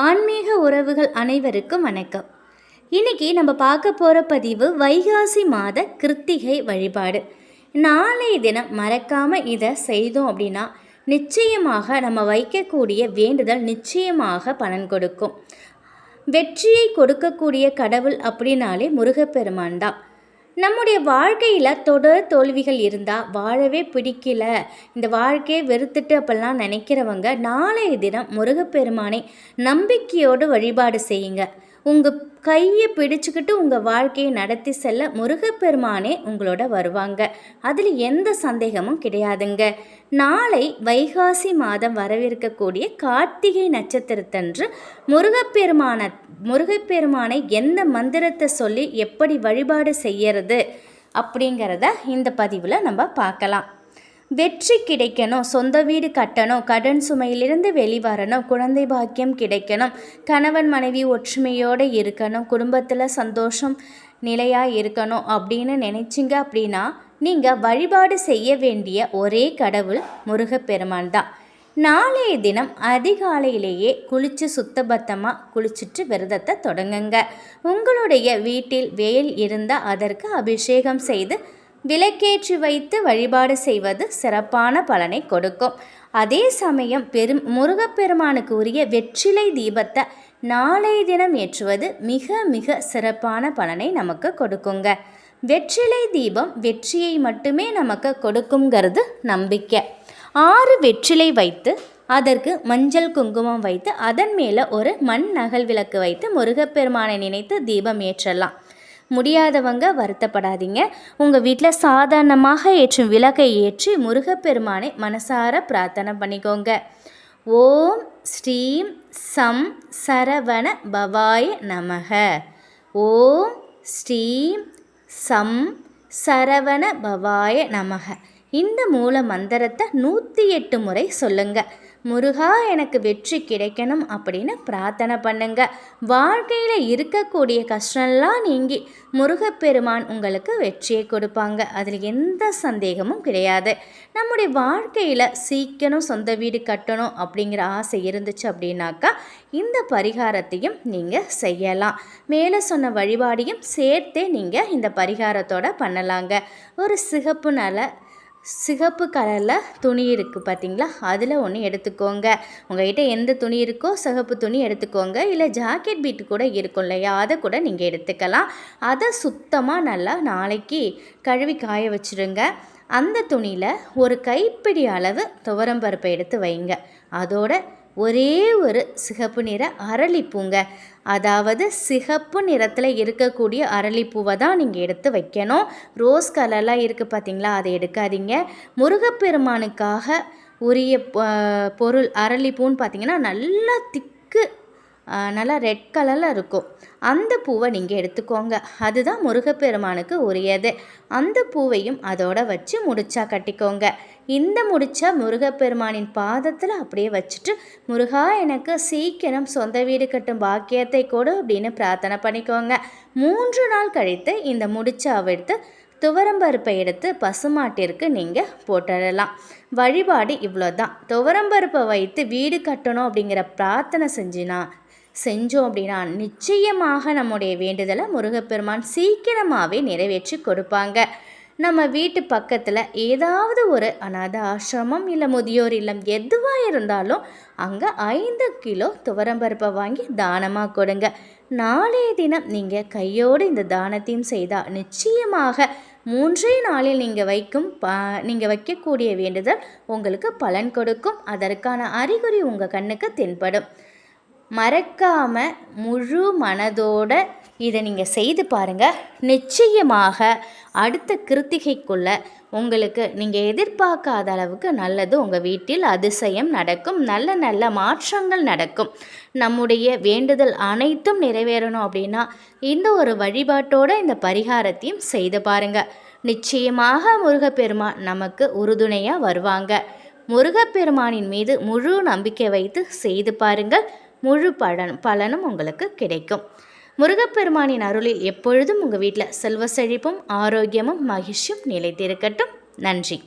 ஆன்மீக உறவுகள் அனைவருக்கும் வணக்கம். இன்னைக்கு நம்ம பார்க்க போகிற பதிவு வைகாசி மாத கிருத்திகை வழிபாடு. நாளைய தினம் மறக்காமல் இதை செய்தோம் அப்படின்னா நிச்சயமாக நம்ம வைக்கக்கூடிய வேண்டுதல் நிச்சயமாக பலன் கொடுக்கும். வெற்றியை கொடுக்கக்கூடிய கடவுள் அப்படின்னாலே முருகப்பெருமான் தான். நம்முடைய வாழ்க்கையில் தொடர் தோல்விகள் இருந்தால் வாழவே பிடிக்கல, இந்த வாழ்க்கையை வெறுத்துட்டு அப்படிலாம் நினைக்கிறவங்க நாளைய தினம் முருகப்பெருமானை நம்பிக்கையோடு வழிபாடு செய்யுங்க. உங்கள் கையை பிடிச்சிக்கிட்டு உங்கள் வாழ்க்கையை நடத்தி செல்ல முருகப்பெருமானே உங்களோட வருவாங்க. அதில் எந்த சந்தேகமும் கிடையாதுங்க. நாளை வைகாசி மாதம் வரவிருக்கக்கூடிய கார்த்திகை நட்சத்திரத்தன்று முருகப்பெருமானை எந்த மந்திரத்தை சொல்லி எப்படி வழிபாடு செய்யறது அப்படிங்கிறத இந்த பதிவில் நம்ம பார்க்கலாம். வெற்றி கிடைக்கணும், சொந்த வீடு கட்டணும், கடன் சுமையிலிருந்து வெளிவரணும், குழந்தை பாக்கியம் கிடைக்கணும், கணவன் மனைவி ஒற்றுமையோடு இருக்கணும், குடும்பத்தில் சந்தோஷம் நிலையாக இருக்கணும் அப்படின்னு நினைச்சிங்க அப்படின்னா நீங்கள் வழிபாடு செய்ய வேண்டிய ஒரே கடவுள் முருகப்பெருமான் தான். நாளைய தினம் அதிகாலையிலேயே குளித்து சுத்தபத்தமாக குளிச்சுட்டு விரதத்தை தொடங்குங்க. உங்களுடைய வீட்டில் வேல் இருந்தால் அதற்கு அபிஷேகம் செய்து விளக்கேற்றி வைத்து வழிபாடு செய்வது சிறப்பான பலனை கொடுக்கும். அதே சமயம் முருகப்பெருமானுக்கு உரிய வெற்றிலை தீபத்தை நாளைய தினம் ஏற்றுவது மிக மிக சிறப்பான பலனை நமக்கு கொடுக்குங்க. வெற்றிலை தீபம் வெற்றியை மட்டுமே நமக்கு கொடுக்குங்கிறது நம்பிக்கை. 6 வெற்றிலை வைத்து அதற்கு மஞ்சள் குங்குமம் வைத்து அதன் மேலே ஒரு மண் நகல் விளக்கு வைத்து முருகப்பெருமானை நினைத்து தீபம் ஏற்றலாம். முடியாதவங்க வருத்தப்படாதீங்க. உங்கள் வீட்டில் சாதாரணமாக ஏற்றும் விளக்கை ஏற்றி முருகப்பெருமானை மனசார பிரார்த்தனை பண்ணிக்கோங்க. ஓம் ஸ்ரீம் சம் சரவண பவாய நமக. ஓம் ஸ்ரீம் சம் சரவண பவாய நமக. இந்த மூல மந்திரத்தை 108 முறை சொல்லுங்க. முருகா எனக்கு வெற்றி கிடைக்கணும் அப்படின்னு பிரார்த்தனை பண்ணுங்க. வாழ்க்கையில் இருக்கக்கூடிய கஷ்டம்லாம் நீங்கி முருகப்பெருமான் உங்களுக்கு வெற்றியை கொடுப்பாங்க. அதில் எந்த சந்தேகமும் கிடையாது. நம்முடைய வாழ்க்கையில் சீக்கிரம் சொந்த வீடு கட்டணும் அப்படிங்கிற ஆசை இருந்துச்சு அப்படின்னாக்கா இந்த பரிகாரத்தையும் நீங்கள் செய்யலாம். மேலே சொன்ன வழிபாடையும் சேர்த்தே நீங்கள் இந்த பரிகாரத்தோடு பண்ணலாங்க. ஒரு சிகப்பு கலரில் துணி இருக்குது பார்த்தீங்களா, அதில் ஒன்று எடுத்துக்கோங்க. உங்கள்கிட்ட எந்த துணி இருக்கோ சிகப்பு துணி எடுத்துக்கோங்க. இல்லை ஜாக்கெட் பீட்டு கூட இருக்கும் இல்லையா, அதை கூட நீங்கள் எடுத்துக்கலாம். அதை சுத்தமாக நல்லா நாளைக்கு கழுவி காய வச்சுருங்க. அந்த துணியில் ஒரு கைப்பிடி அளவு துவரம்பருப்பை எடுத்து வைங்க. அதோட ஒரே ஒரு சிகப்பு நிற அரளிப்பூங்க, அதாவது சிகப்பு நிறத்தில் இருக்கக்கூடிய அரளிப்பூவை தான் நீங்கள் எடுத்து வைக்கணும். ரோஸ் கலர்லாம் இருக்குது பார்த்தீங்களா, அதை எடுக்காதீங்க. முருகப்பெருமானுக்காக உரிய பொருள் அரளிப்பூன்னு பார்த்தீங்கன்னா நல்லா நல்லா ரெட் கலரில் இருக்கும். அந்த பூவை நீங்கள் எடுத்துக்கோங்க. அதுதான் முருகப்பெருமானுக்கு உரியது. அந்த பூவையும் அதோட வச்சு முடிச்சா கட்டிக்கோங்க. இந்த முடிச்சா முருகப்பெருமானின் பாதத்தில் அப்படியே வச்சுட்டு முருகா எனக்கு சீக்கிரம் சொந்த வீடு கட்டும் பாக்கியத்தை கொடு அப்படின்னு பிரார்த்தனை பண்ணிக்கோங்க. 3 நாள் கழித்து இந்த முடிச்சாவை எடுத்து துவரம்பருப்பை எடுத்து பசுமாட்டிற்கு நீங்கள் போட்டுடலாம். வழிபாடு இவ்வளோதான். துவரம்பருப்பை வைத்து வீடு கட்டணும் அப்படிங்கிற பிரார்த்தனை செஞ்சோம் அப்படின்னா நிச்சயமாக நம்முடைய வேண்டுதலை முருகப்பெருமான் சீக்கிரமாகவே நிறைவேற்றி கொடுப்பாங்க. நம்ம வீட்டு பக்கத்தில் ஏதாவது ஒரு அநாத ஆசிரமம் இல்லை முதியோர் இல்லம் எதுவாக இருந்தாலும் அங்கே 5 கிலோ துவரம்பருப்பை வாங்கி தானமாக கொடுங்க. நாளைய தினம் நீங்கள் கையோடு இந்த தானத்தையும் செய்தால் நிச்சயமாக 3 நாளில் நீங்கள் வைக்கக்கூடிய வேண்டுதல் உங்களுக்கு பலன் கொடுக்கும். அதற்கான அறிகுறி உங்கள் கண்ணுக்கு தென்படும். மறக்காமல் முழு மனதோடு இதை நீங்கள் செய்து பாருங்கள். நிச்சயமாக அடுத்த கிருத்திகைக்குள்ளே உங்களுக்கு நீங்கள் எதிர்பார்க்காத அளவுக்கு நல்லது உங்கள் வீட்டில் அதிசயம் நடக்கும். நல்ல நல்ல மாற்றங்கள் நடக்கும். நம்முடைய வேண்டுதல் அனைத்தும் நிறைவேறணும் அப்படின்னா இந்த ஒரு வழிபாட்டோடு இந்த பரிகாரத்தையும் செய்து பாருங்கள். நிச்சயமாக முருகப்பெருமான் நமக்கு உறுதுணையாக வருவாங்க. முருகப்பெருமானின் மீது முழு நம்பிக்கை வைத்து செய்து பாருங்கள். முழு பலனும் உங்களுக்கு கிடைக்கும். முருகப்பெருமானின் அருளில் எப்பொழுதும் உங்கள் வீட்டில் செல்வ செழிப்பும் ஆரோக்கியமும் மகிழ்ச்சியும் நிலைத்திருக்கட்டும். நன்றி.